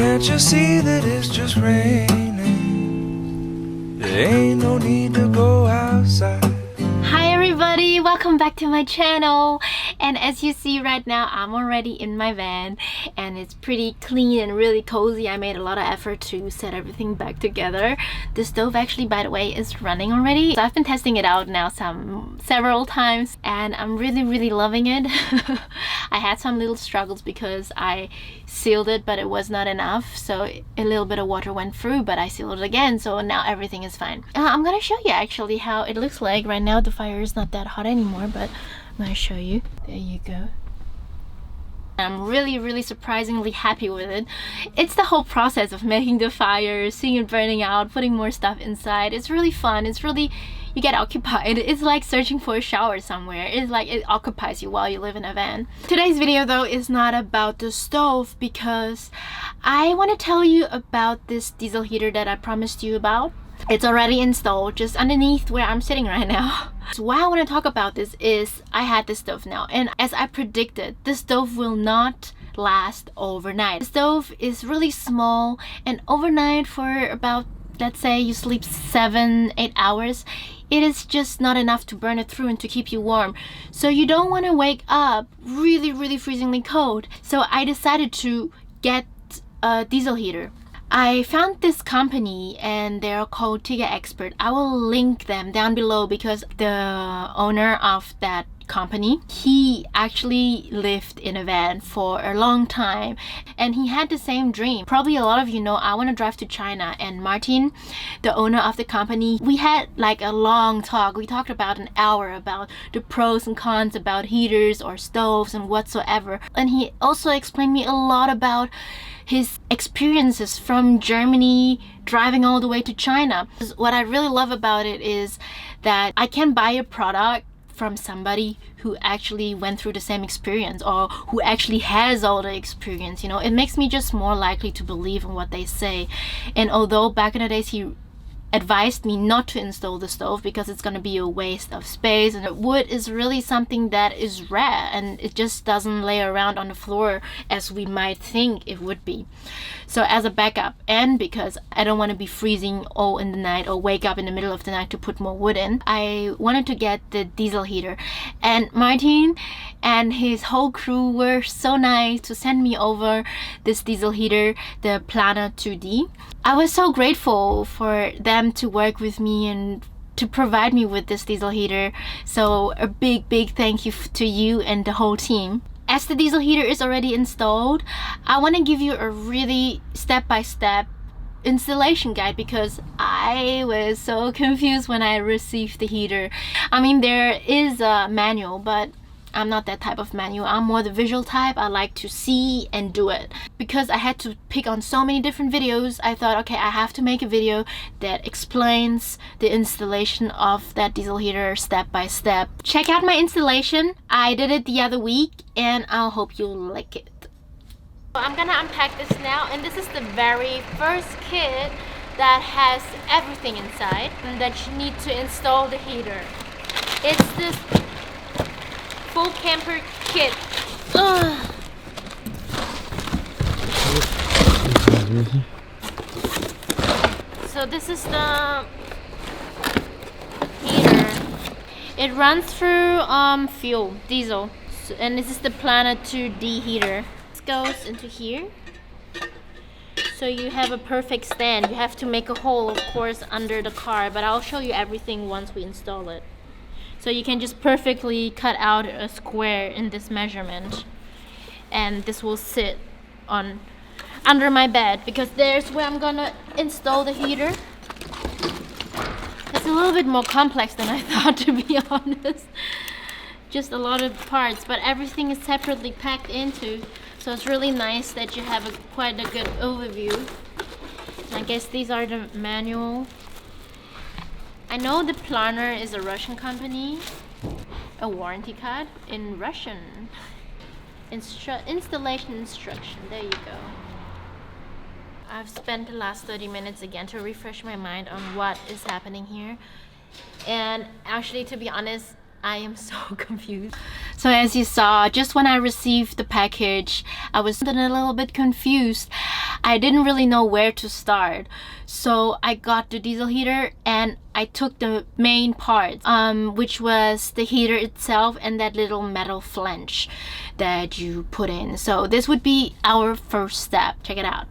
Can't you see that it's just raining? There ain't no need to go outside. Hi everybody, welcome back to my channel. And as you see right now, I'm already in my van and it's pretty clean and really cozy. I made a lot of effort to set everything back together. The stove actually, by the way, is running already. So I've been testing it out now several times and I'm really loving it. I had some little struggles because I sealed it but it was not enough, so a little bit of water went through, but I sealed it again, so now everything is fine. I'm gonna show you actually how it looks like right now. The fire is not that hot anymore, but I'm gonna show you. There you go. I'm really surprisingly happy with it. It's the whole process of making the fire, seeing it burning out, putting more stuff inside. It's really fun. It's really, you get occupied. It's like searching for a shower somewhere. It's like it occupies you while you live in a van. Today's video though is not about the stove because I want to tell you about this diesel heater that I promised you about. It's already installed just underneath where I'm sitting right now. So why I want to talk about this is I had this stove now, and as I predicted, the stove will not last overnight. The stove is really small, and overnight for about, let's say you sleep 7-8 hours, it is just not enough to burn it through and to keep you warm. So you don't want to wake up really freezingly cold. So I decided to get a diesel heater. I found this company and they're called Tiga Expert. I will link them down below because the owner of that company, he actually lived in a van for a long time and he had the same dream. Probably a lot of you know I want to drive to China, and Martin, the owner of the company, we had like a long talk. We talked about an hour about the pros and cons about heaters or stoves and whatsoever, and he also explained me a lot about his experiences from Germany driving all the way to China. What I really love about it is that I can buy a product from somebody who actually went through the same experience or who actually has all the experience. You know, it makes me just more likely to believe in what they say. And although back in the days he advised me not to install the stove because it's going to be a waste of space, and wood is really something that is rare and it just doesn't lay around on the floor as we might think it would be. So as a backup, and because I don't want to be freezing all in the night or wake up in the middle of the night to put more wood in, I wanted to get the diesel heater. And Martin and his whole crew were so nice to send me over this diesel heater, the Planar 2D. I was so grateful for them to work with me and to provide me with this diesel heater. So a big thank you to you and the whole team. As the diesel heater is already installed, I want to give you a really step-by-step installation guide because I was so confused when I received the heater. I mean, there is a manual, but I'm not that type of manual. I'm more the visual type. I like to see and do it. Because I had to pick on so many different videos, I thought, okay, I have to make a video that explains the installation of that diesel heater step by step. Check out my installation. I did it the other week and I hope you'll like it. So I'm gonna unpack this now, and this is the very first kit that has everything inside and that you need to install the heater. It's this full camper kit. Ugh. So this is the heater. It runs through fuel, diesel, and this is the Planar 2D heater. This goes into here, so you have a perfect stand. You have to make a hole, of course, under the car, but I'll show you everything once we install it. So you can just perfectly cut out a square in this measurement, and this will sit on under my bed because there's where I'm gonna install the heater. It's a little bit more complex than I thought, to be honest. Just a lot of parts, but everything is separately packed into, so it's really nice that you have quite a good overview. I guess these are the manual. I know the Planar is a Russian company. A warranty card in Russian. Installation instruction. There you go. I've spent the last 30 minutes again to refresh my mind on what is happening here. And actually, to be honest, I am so confused. So as you saw, just when I received the package, I was a little bit confused. I didn't really know where to start. So I got the diesel heater and I took the main part, which was the heater itself and that little metal flange that you put in. So this would be our first step. Check it out.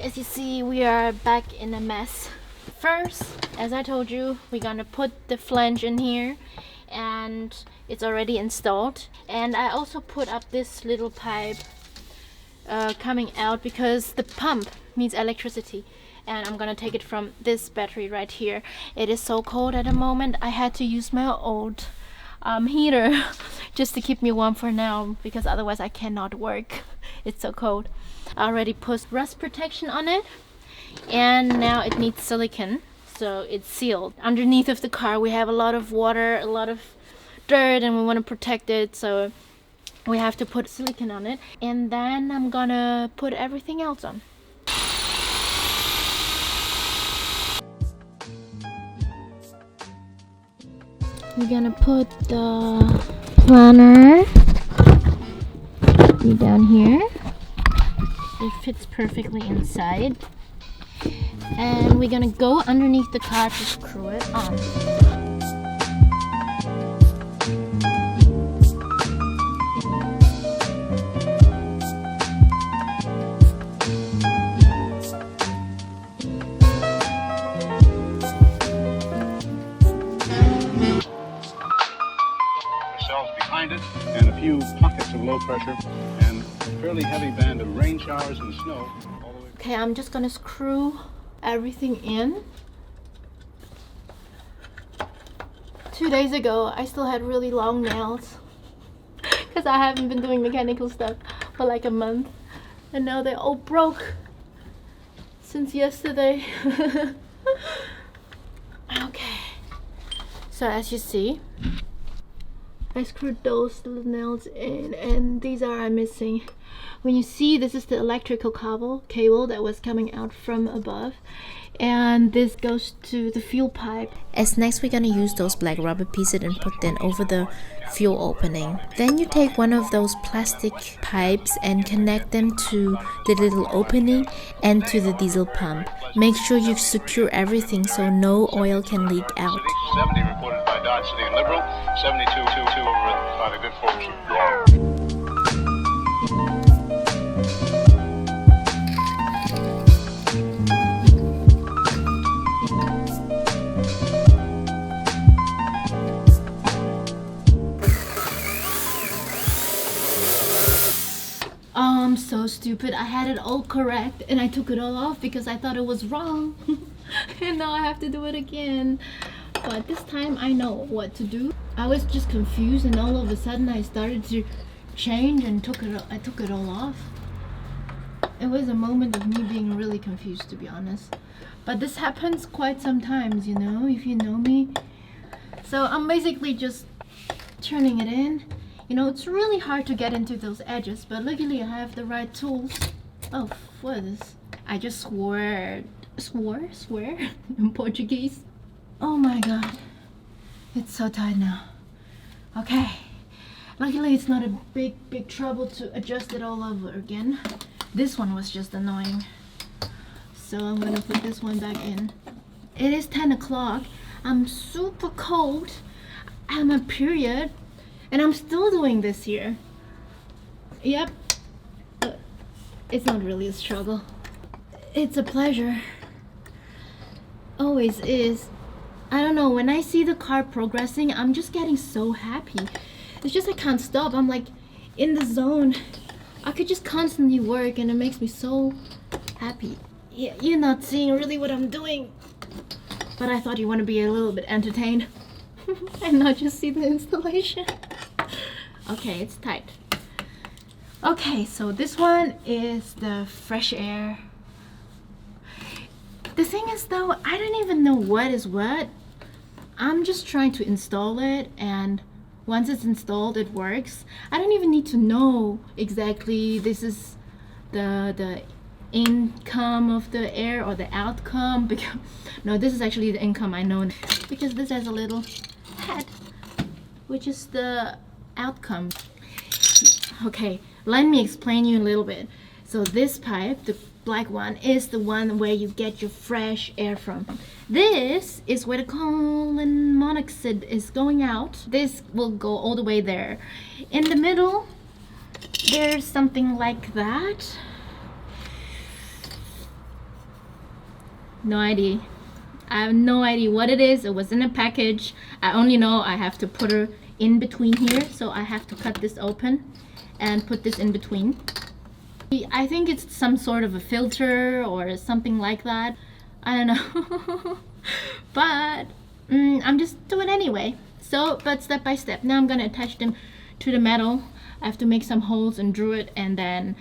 As you see, we are back in a mess. First, as I told you, we're gonna put the flange in here and it's already installed. And I also put up this little pipe coming out because the pump needs electricity. And I'm gonna take it from this battery right here. It is so cold at the moment. I had to use my old heater just to keep me warm for now because otherwise I cannot work. It's so cold. I already put rust protection on it and now it needs silicone, so it's sealed. Underneath of the car we have a lot of water, a lot of dirt, and we want to protect it, so we have to put silicone on it. And then I'm gonna put everything else on. We're gonna put the Planar down here. It fits perfectly inside. And we're gonna go underneath the car to screw it on. Cells behind it, and a few pockets of low pressure, and a fairly heavy band of rain showers and snow all the way. Okay, I'm just gonna screw everything in. 2 days ago, I still had really long nails because I haven't been doing mechanical stuff for like a month, and now they're all broke since yesterday. Okay, so as you see, I screwed those little nails in, and these are missing. When you see, this is the electrical cable that was coming out from above, and this goes to the fuel pipe. As next we're gonna use those black rubber pieces and put them over the fuel opening. Then you take one of those plastic pipes and connect them to the little opening and to the diesel pump. Make sure you secure everything so no oil can leak out. 70 reported by Dodge City and Liberal, 72 over by the good folks of Planar. I'm so stupid. I had it all correct and I took it all off because I thought it was wrong. And now I have to do it again. But this time I know what to do. I was just confused, and all of a sudden I started to change and I took it all off. It was a moment of me being really confused, to be honest. But this happens quite sometimes, you know, if you know me. So I'm basically just turning it in. You know, it's really hard to get into those edges, but luckily I have the right tools. Oh, what is this? I just swore in Portuguese. Oh my god, it's so tight now. Okay, luckily it's not a big trouble to adjust it all over again. This one was just annoying, so I'm gonna put this one back in. It is 10 o'clock. I'm super cold. I'm on period, and I'm still doing this here. Yep, it's not really a struggle. It's a pleasure. Always is. I don't know, when I see the car progressing, I'm just getting so happy. It's just I can't stop. I'm like in the zone. I could just constantly work, and it makes me so happy. Yeah, you're not seeing really what I'm doing, but I thought you want to be a little bit entertained and not just see the installation. Okay, it's tight. Okay, so this one is the fresh air. The thing is though, I don't even know what is what. I'm just trying to install it, and once it's installed it works. I don't even need to know exactly this is the income of the air or the outcome, because no, this is actually the income, I know, because this has a little head which is the outcome. Okay, let me explain you a little bit. So this pipe, the black one, is the one where you get your fresh air from. This is where the carbon monoxide is going out. This will go all the way there. In the middle, there's something like that. No idea. I have no idea what it is. It was in a package. I only know I have to put her in between here. So I have to cut this open and put this in between. I think it's some sort of a filter or something like that. I don't know. But I'm just doing it anyway. So, but step by step. Now I'm gonna attach them to the metal. I have to make some holes and drew it, and then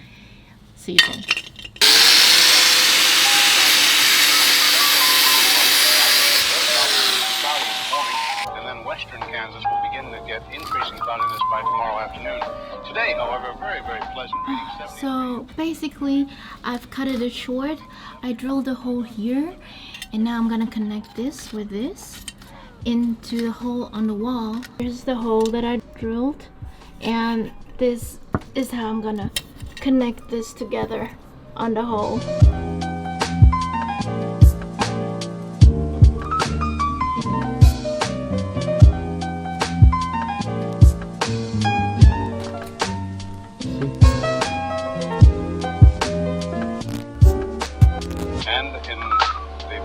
see you soon. Western Kansas will begin to get increasing cloudiness by tomorrow afternoon. Today, however, very, very pleasant reading. So basically, I've cut it short. I drilled a hole here, and now I'm gonna connect this with this into the hole on the wall. Here's the hole that I drilled, and this is how I'm gonna connect this together on the hole.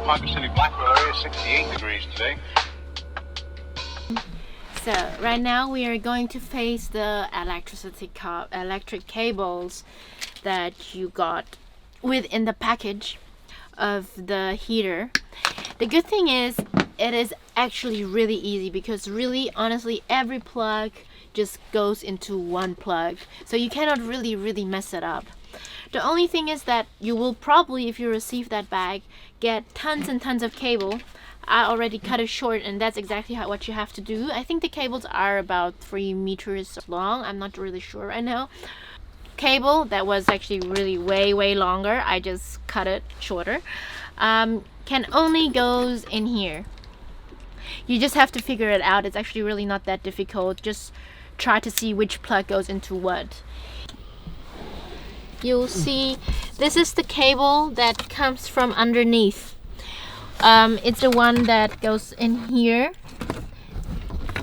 Ponca City, Blackwell area, 68 degrees today. So right now we are going to face the electric cables that you got within the package of the heater. The good thing is it is actually really easy, because really honestly every plug just goes into one plug, so you cannot really mess it up. The only thing is that you will probably, if you receive that bag, get tons and tons of cable. I already cut it short, and that's exactly what you have to do. I think the cables are about 3 meters long. I'm not really sure right now. Cable that was actually really way longer, I just cut it shorter, can only goes in here. You just have to figure it out. It's actually really not that difficult. Just try to see which plug goes into what. You'll see this is the cable that comes from underneath. It's the one that goes in here,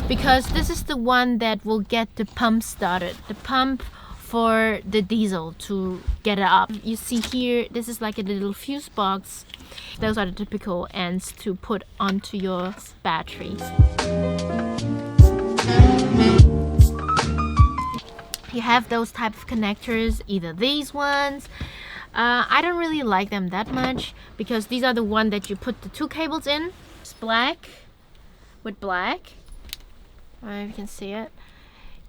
because this is the one that will get the pump started, the pump for the diesel to get it up. You see here, this is like a little fuse box. Those are the typical ends to put onto your batteries. You have those type of connectors, either these ones. I don't really like them that much, because these are the one that you put the 2 cables in. It's black with black. I don't know if you can see it.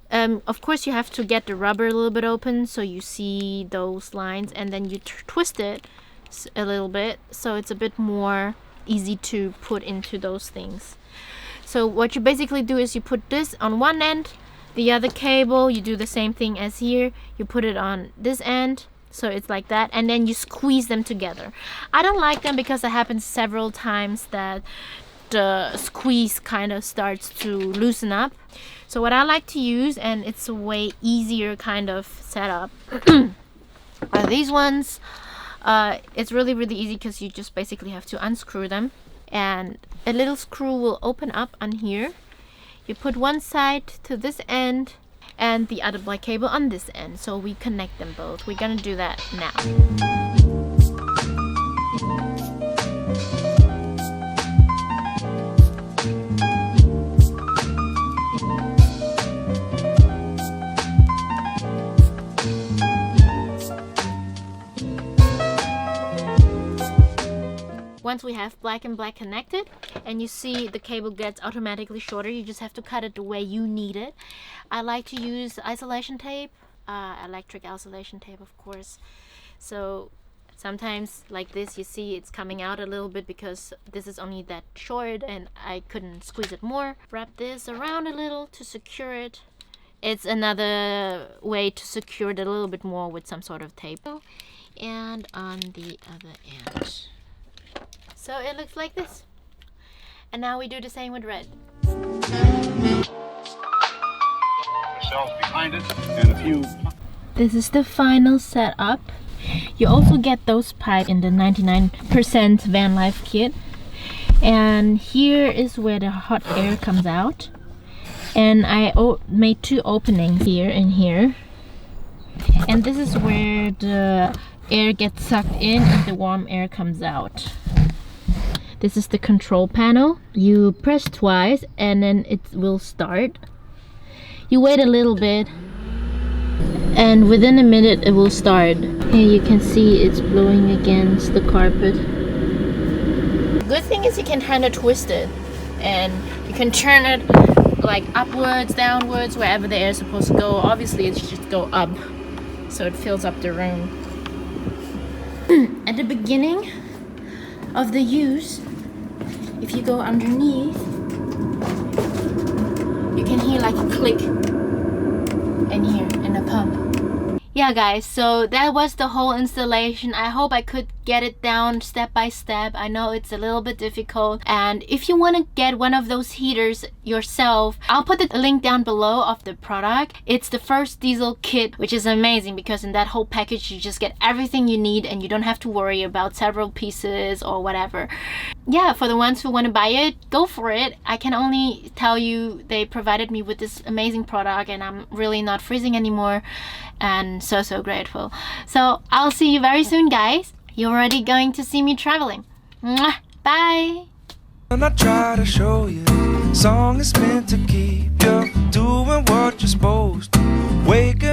Of course you have to get the rubber a little bit open so you see those lines, and then you twist it a little bit so it's a bit more easy to put into those things. So what you basically do is you put this on one end, the other cable, you do the same thing as here. You put it on this end, so it's like that, and then you squeeze them together. I don't like them because it happens several times that the squeeze kind of starts to loosen up. So what I like to use, and it's a way easier kind of setup, are these ones. It's really easy, because you just basically have to unscrew them, and a little screw will open up on here. You put one side to this end and the other black cable on this end, so we connect them both. We're gonna do that now. Once we have black and black connected, and you see the cable gets automatically shorter, you just have to cut it the way you need it. I like to use isolation tape, electric isolation tape, of course. So Sometimes like this, you see it's coming out a little bit because this is only that short and I couldn't squeeze it more. Wrap this around a little to secure it. It's another way to secure it a little bit more with some sort of tape. And on the other end. So it looks like this. And now we do the same with red. Cells behind it and a few. This is the final setup. You also get those pipes in the 99% van life kit. And here is where the hot air comes out. And I made 2 openings here and here. And this is where the air gets sucked in and the warm air comes out. This is the control panel. You press twice and then it will start. You wait a little bit and within a minute it will start. Here you can see it's blowing against the carpet. Good thing is you can kind of twist it and you can turn it like upwards, downwards, wherever the air is supposed to go. Obviously it should go up so it fills up the room. At the beginning of the use, if you go underneath, you can hear like a click in here in the pump. Yeah guys, so that was the whole installation. I hope I could get it down step by step. I know it's a little bit difficult, and if you want to get one of those heaters yourself, I'll put the link down below of the product. It's the first diesel kit, which is amazing because in that whole package you just get everything you need and you don't have to worry about several pieces or whatever. Yeah, for the ones who want to buy it, go for it. I can only tell you they provided me with this amazing product and I'm really not freezing anymore, and so grateful. So I'll see you very soon guys. You're already going to see me traveling. Mwah! Bye! And I try to show you, song is meant to keep you doing what you're supposed to. Wake